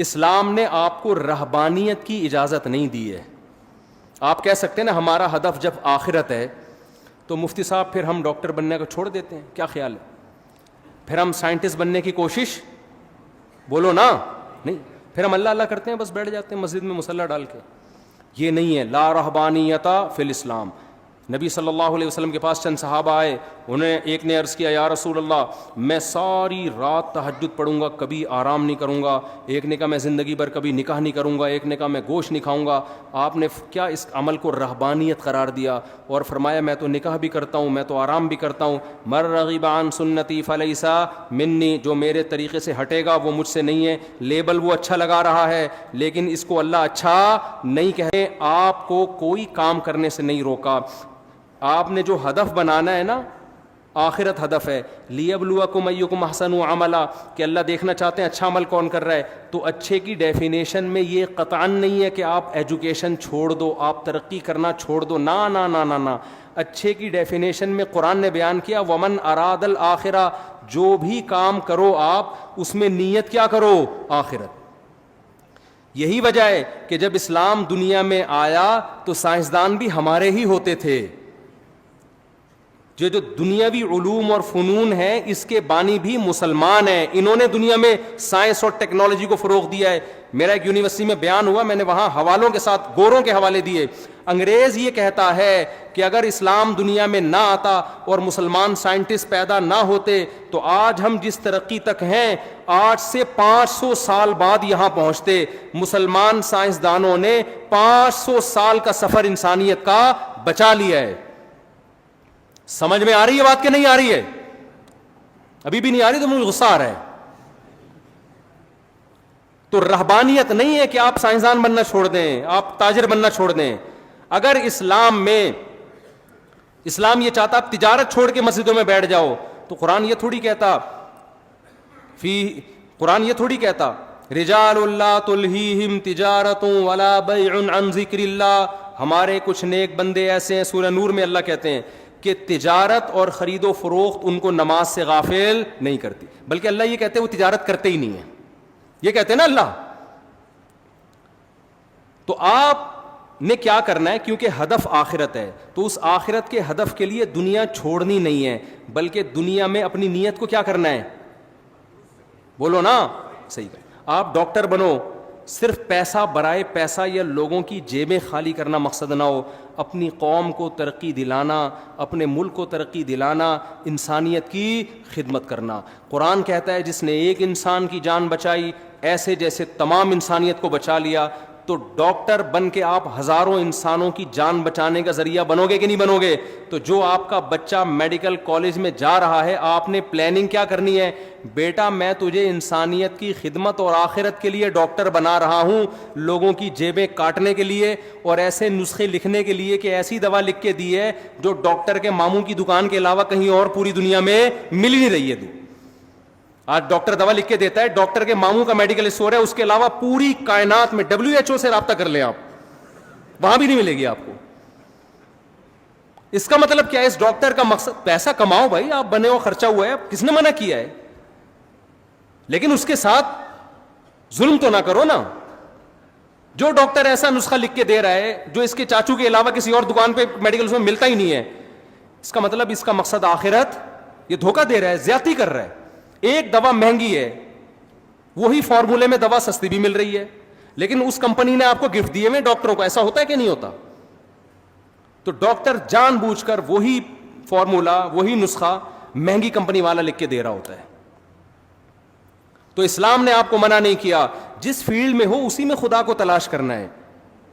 اسلام نے آپ کو رہبانیت کی اجازت نہیں دی ہے. آپ کہہ سکتے ہیں نا ہمارا ہدف جب آخرت ہے تو مفتی صاحب پھر ہم ڈاکٹر بننے کو چھوڑ دیتے ہیں, کیا خیال ہے؟ پھر ہم سائنٹسٹ بننے کی کوشش, بولو نا, نہیں, پھر ہم اللہ اللہ کرتے ہیں, بس بیٹھ جاتے ہیں مسجد میں مصلی ڈال کے. یہ نہیں ہے, لا رہبانیت فی الاسلام. نبی صلی اللہ علیہ وسلم کے پاس چند صحابہ آئے, انہیں ایک نے عرض کیا یا رسول اللہ میں ساری رات تہجد پڑھوں گا, کبھی آرام نہیں کروں گا. ایک نے کہا میں زندگی بھر کبھی نکاح نہیں کروں گا. ایک نے کہا میں گوشت نہیں کھاؤں گا. آپ نے کیا اس عمل کو رہبانیت قرار دیا اور فرمایا میں تو نکاح بھی کرتا ہوں, میں تو آرام بھی کرتا ہوں. مر رغب عن سنتی فلیس منی, جو میرے طریقے سے ہٹے گا وہ مجھ سے نہیں ہے. لیبل وہ اچھا لگا رہا ہے لیکن اس کو اللہ اچھا نہیں کہے. آپ کو کوئی کام کرنے سے نہیں روکا. آپ نے جو ہدف بنانا ہے نا, آخرت ہدف ہے, لیبلوکم ایکم احسن عملا, کہ اللہ دیکھنا چاہتے ہیں اچھا عمل کون کر رہا ہے. تو اچھے کی ڈیفینیشن میں یہ قطعاً نہیں ہے کہ آپ ایجوکیشن چھوڑ دو, آپ ترقی کرنا چھوڑ دو, نا نا نا نا نا. اچھے کی ڈیفینیشن میں قرآن نے بیان کیا ومن اراد الآخرہ, جو بھی کام کرو آپ اس میں نیت کیا کرو, آخرت. یہی وجہ ہے کہ جب اسلام دنیا میں آیا تو سائنسدان بھی ہمارے ہی ہوتے تھے. جو دنیاوی علوم اور فنون ہیں اس کے بانی بھی مسلمان ہیں. انہوں نے دنیا میں سائنس اور ٹیکنالوجی کو فروغ دیا ہے. میرا ایک یونیورسٹی میں بیان ہوا, میں نے وہاں حوالوں کے ساتھ گوروں کے حوالے دیے. انگریز یہ کہتا ہے کہ اگر اسلام دنیا میں نہ آتا اور مسلمان سائنٹسٹ پیدا نہ ہوتے تو آج ہم جس ترقی تک ہیں آج سے 500 سال بعد یہاں پہنچتے. مسلمان سائنسدانوں نے 500 سال کا سفر انسانیت کا بچا لیا ہے. سمجھ میں آ رہی ہے بات کہ نہیں آ رہی ہے؟ ابھی بھی نہیں آ رہی تو مجھے غصہ آ رہا ہے. تو رہبانیت نہیں ہے کہ آپ سائنسدان بننا چھوڑ دیں, آپ تاجر بننا چھوڑ دیں. اگر اسلام یہ چاہتا آپ تجارت چھوڑ کے مسجدوں میں بیٹھ جاؤ تو قرآن یہ تھوڑی کہتا رجال اللہ تلہیہم تجارت ولا بیع عن ذکر اللہ. ہمارے کچھ نیک بندے ایسے ہیں, سورہ نور میں اللہ کہتے ہیں کہ تجارت اور خرید و فروخت ان کو نماز سے غافل نہیں کرتی, بلکہ اللہ یہ کہتے ہیں وہ تجارت کرتے ہی نہیں ہیں. یہ کہتے ہیں نا اللہ. تو آپ نے کیا کرنا ہے, کیونکہ ہدف آخرت ہے تو اس آخرت کے ہدف کے لیے دنیا چھوڑنی نہیں ہے, بلکہ دنیا میں اپنی نیت کو کیا کرنا ہے, بولو نا, صحیح ہے. آپ ڈاکٹر بنو, صرف پیسہ برائے پیسہ یا لوگوں کی جیبیں خالی کرنا مقصد نہ ہو. اپنی قوم کو ترقی دلانا, اپنے ملک کو ترقی دلانا, انسانیت کی خدمت کرنا. قرآن کہتا ہے جس نے ایک انسان کی جان بچائی ایسے جیسے تمام انسانیت کو بچا لیا. تو ڈاکٹر بن کے آپ ہزاروں انسانوں کی جان بچانے کا ذریعہ بنو گے کہ نہیں بنو گے؟ تو جو آپ کا بچہ میڈیکل کالج میں جا رہا ہے آپ نے پلاننگ کیا کرنی ہے, بیٹا میں تجھے انسانیت کی خدمت اور آخرت کے لیے ڈاکٹر بنا رہا ہوں, لوگوں کی جیبیں کاٹنے کے لیے اور ایسے نسخے لکھنے کے لیے کہ ایسی دوا لکھ کے دی ہے جو ڈاکٹر کے ماموں کی دکان کے علاوہ کہیں اور پوری دنیا میں مل ہی نہیں رہی ہے. آج ڈاکٹر دوا لکھ کے دیتا ہے, ڈاکٹر کے ماموں کا میڈیکل اسٹور ہے, اس کے علاوہ پوری کائنات میں WHO سے رابطہ کر لیں آپ, وہاں بھی نہیں ملے گی آپ کو. اس کا مطلب کیا ہے؟ اس ڈاکٹر کا مقصد پیسہ کماؤ بھائی, آپ بنے ہو, خرچہ ہوا ہے, کس نے منع کیا ہے, لیکن اس کے ساتھ ظلم تو نہ کرو نا. جو ڈاکٹر ایسا نسخہ لکھ کے دے رہا ہے جو اس کے چاچو کے علاوہ کسی اور دکان پہ میڈیکل اسٹور میں ملتا ہی نہیں ہے, اس کا مطلب اس کا مقصد آخرت, یہ دھوکہ دے رہا ہے, زیادتی کر رہا ہے. ایک دوا مہنگی ہے, وہی فارمولے میں دوا سستی بھی مل رہی ہے, لیکن اس کمپنی نے آپ کو گفٹ دیے ہوئے ڈاکٹروں کو. ایسا ہوتا ہے کہ نہیں ہوتا؟ تو ڈاکٹر جان بوجھ کر وہی فارمولا, وہی نسخہ مہنگی کمپنی والا لکھ کے دے رہا ہوتا ہے. تو اسلام نے آپ کو منع نہیں کیا, جس فیلڈ میں ہو اسی میں خدا کو تلاش کرنا ہے,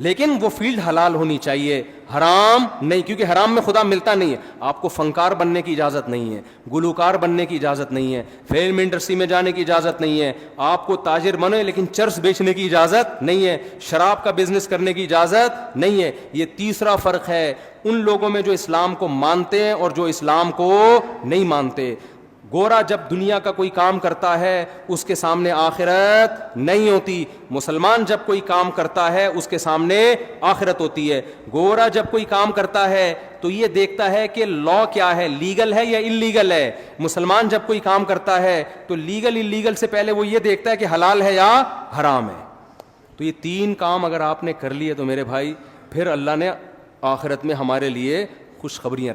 لیکن وہ فیلڈ حلال ہونی چاہیے, حرام نہیں, کیونکہ حرام میں خدا ملتا نہیں ہے. آپ کو فنکار بننے کی اجازت نہیں ہے, گلوکار بننے کی اجازت نہیں ہے, فلم انڈسٹری میں جانے کی اجازت نہیں ہے. آپ کو تاجر بنے لیکن چرس بیچنے کی اجازت نہیں ہے, شراب کا بزنس کرنے کی اجازت نہیں ہے. یہ تیسرا فرق ہے ان لوگوں میں جو اسلام کو مانتے ہیں اور جو اسلام کو نہیں مانتے. گورا جب دنیا کا کوئی کام کرتا ہے اس کے سامنے آخرت نہیں ہوتی. مسلمان جب کوئی کام کرتا ہے اس کے سامنے آخرت ہوتی ہے. گورا جب کوئی کام کرتا ہے تو یہ دیکھتا ہے کہ لا کیا ہے, لیگل ہے یا انلیگل ہے. مسلمان جب کوئی کام کرتا ہے تو لیگل انلیگل سے پہلے وہ یہ دیکھتا ہے کہ حلال ہے یا حرام ہے. تو یہ 3 کام اگر آپ نے کر لیے تو میرے بھائی پھر اللہ نے آخرت میں ہمارے لیے خوشخبریاں